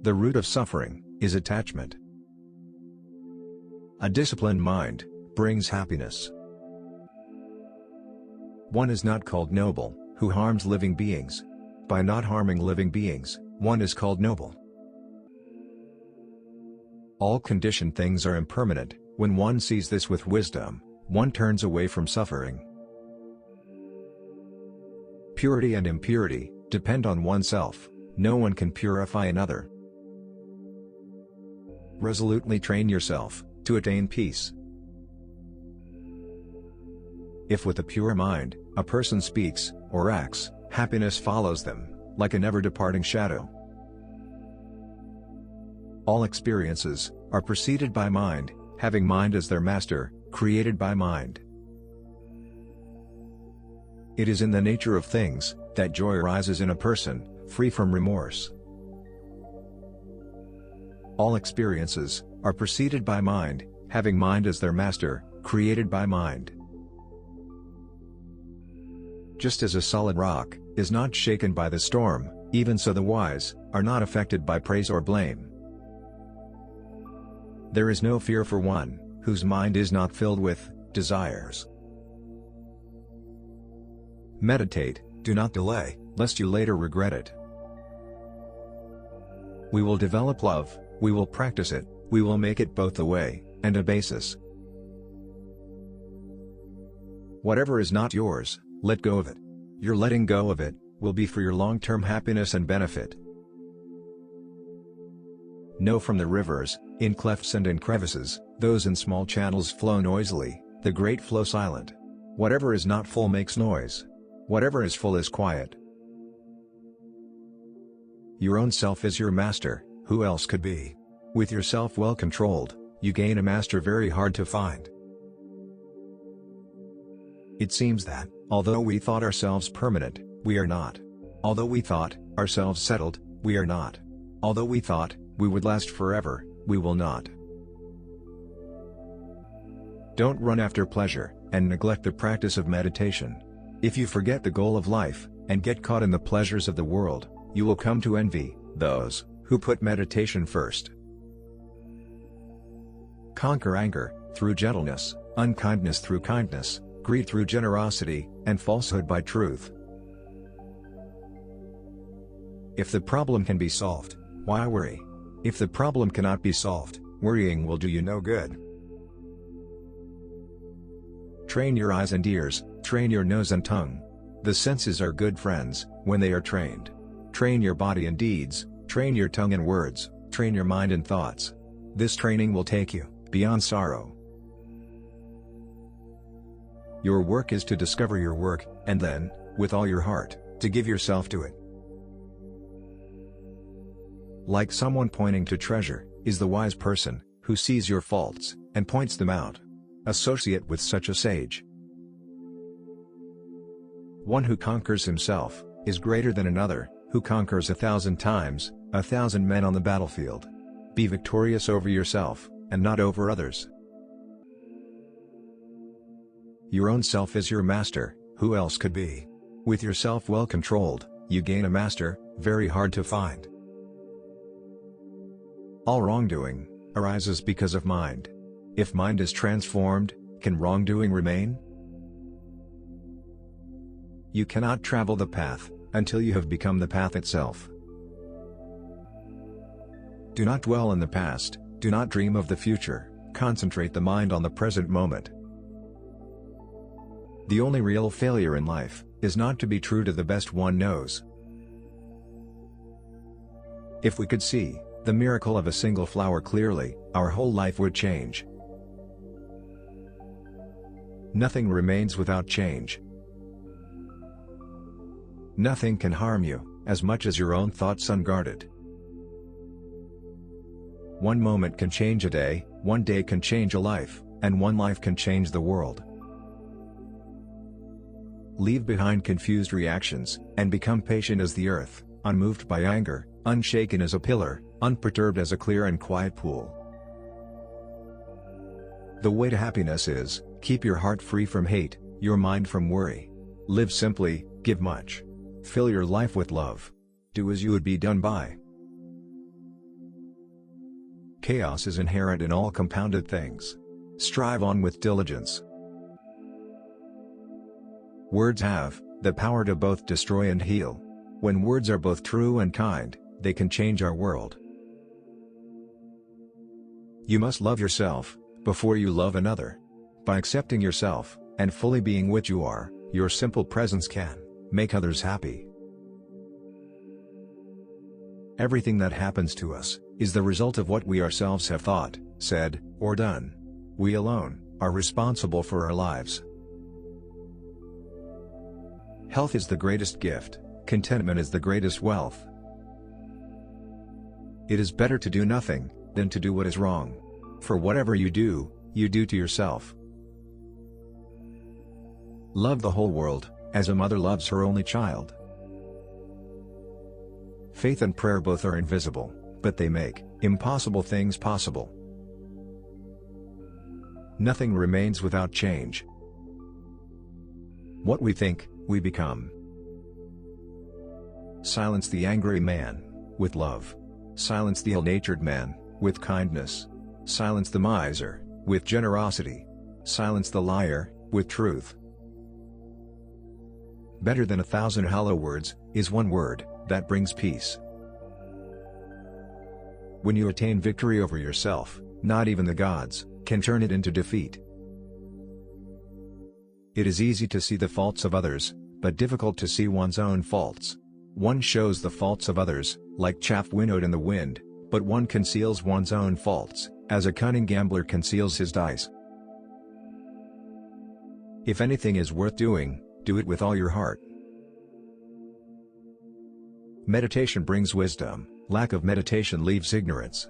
The root of suffering is attachment. A disciplined mind brings happiness. One is not called noble who harms living beings. By not harming living beings, one is called noble. All conditioned things are impermanent. When one sees this with wisdom, one turns away from suffering. Purity and impurity depend on oneself. No one can purify another. Resolutely train yourself to attain peace. If with a pure mind, a person speaks or acts, happiness follows them, like a never-departing shadow. All experiences are preceded by mind, having mind as their master, created by mind. It is in the nature of things that joy arises in a person, free from remorse. All experiences are preceded by mind, having mind as their master, created by mind. Just as a solid rock is not shaken by the storm, even so the wise are not affected by praise or blame. There is no fear for one whose mind is not filled with desires. Meditate, do not delay, lest you later regret it. We will develop love, we will practice it, we will make it both a way and a basis. Whatever is not yours, let go of it. Your letting go of it will be for your long-term happiness and benefit. Know from the rivers, in clefts and in crevices, those in small channels flow noisily, the great flow silent. Whatever is not full makes noise. Whatever is full is quiet. Your own self is your master, who else could be? With yourself well controlled, you gain a master very hard to find. It seems that, although we thought ourselves permanent, we are not. Although we thought ourselves settled, we are not. Although we thought we would last forever, we will not. Don't run after pleasure, and neglect the practice of meditation. If you forget the goal of life, and get caught in the pleasures of the world, you will come to envy those who put meditation first. Conquer anger through gentleness, unkindness through kindness, greed through generosity, and falsehood by truth. If the problem can be solved, why worry? If the problem cannot be solved, worrying will do you no good. Train your eyes and ears, train your nose and tongue. The senses are good friends when they are trained. Train your body and deeds, train your tongue and words, train your mind and thoughts. This training will take you beyond sorrow. Your work is to discover your work, and then, with all your heart, to give yourself to it. Like someone pointing to treasure, is the wise person, who sees your faults, and points them out. Associate with such a sage. One who conquers himself, is greater than another, who conquers 1,000 times, 1,000 men on the battlefield. Be victorious over yourself, and not over others. Your own self is your master, who else could be? With yourself well controlled, you gain a master, very hard to find. All wrongdoing arises because of mind. If mind is transformed, can wrongdoing remain? You cannot travel the path until you have become the path itself. Do not dwell in the past, do not dream of the future, concentrate the mind on the present moment. The only real failure in life is not to be true to the best one knows. If we could see the miracle of a single flower clearly, our whole life would change. Nothing remains without change. Nothing can harm you, as much as your own thoughts unguarded. One moment can change a day, one day can change a life, and one life can change the world. Leave behind confused reactions, and become patient as the earth, unmoved by anger, unshaken as a pillar, unperturbed as a clear and quiet pool. The way to happiness is, keep your heart free from hate, your mind from worry. Live simply, give much. Fill your life with love. Do as you would be done by. Chaos is inherent in all compounded things. Strive on with diligence. Words have the power to both destroy and heal. When words are both true and kind, they can change our world. You must love yourself before you love another. By accepting yourself and fully being what you are, your simple presence can make others happy. Everything that happens to us is the result of what we ourselves have thought, said, or done. We alone are responsible for our lives. Health is the greatest gift. Contentment is the greatest wealth. It is better to do nothing than to do what is wrong. For whatever you do to yourself. Love the whole world, as a mother loves her only child. Faith and prayer both are invisible, but they make impossible things possible. Nothing remains without change. What we think, we become. Silence the angry man with love. Silence the ill-natured man with kindness. Silence the miser with generosity. Silence the liar with truth. Better than 1,000 hollow words is one word that brings peace. When you attain victory over yourself, not even the gods can turn it into defeat. It is easy to see the faults of others, but difficult to see one's own faults. One shows the faults of others, like chaff winnowed in the wind, but one conceals one's own faults, as a cunning gambler conceals his dice. If anything is worth doing, do it with all your heart. Meditation brings wisdom, lack of meditation leaves ignorance.